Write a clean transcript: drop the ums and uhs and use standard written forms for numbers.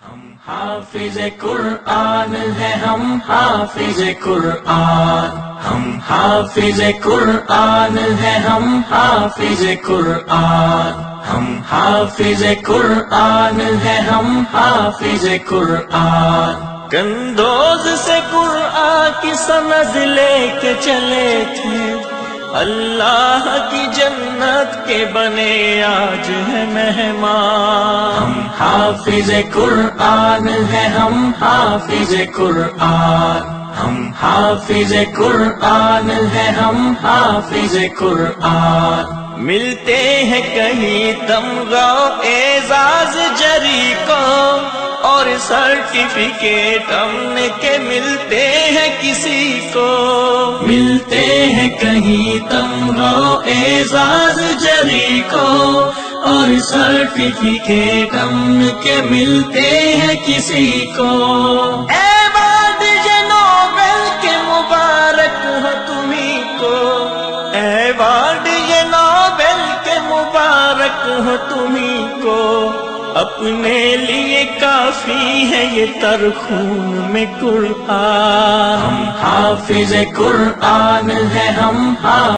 ہم حافظ قرآن ہے، ہم حافظ قرآن، ہم حافظ قرآن ہے، ہم حافظ قرآن، ہم حافظ قرآن ہے، ہم حافظ قرآن۔ کندوز سے قرآن کی سند لے کے چلے تھے، اللہ کی جنت کے بنے آج ہے مہمان۔ ہم حافظ قرآن ہے، ہم حافظ قرآن، ہم حافظ قرآن ہے، ہم حافظ قرآن۔ ملتے ہیں کہیں تمغہ اعزاز جری کو، اور سرٹیفکیٹ ہم کے ملتے ہیں کسی کو، ملتے ہیں کہیں تمغہ اعزاز جری کو، اور سرٹیفکیٹ ہم کے ملتے ہیں کسی کو۔ ایوارڈ یہ نوبل کے مبارک ہو تمہیں کو، ایوارڈ یہ نوبل کے مبارک ہو تمہیں کو، اپنے لیے کافی ہے یہ تر خون میں قرآن۔ ہم حافظ قرآن ہے، ہم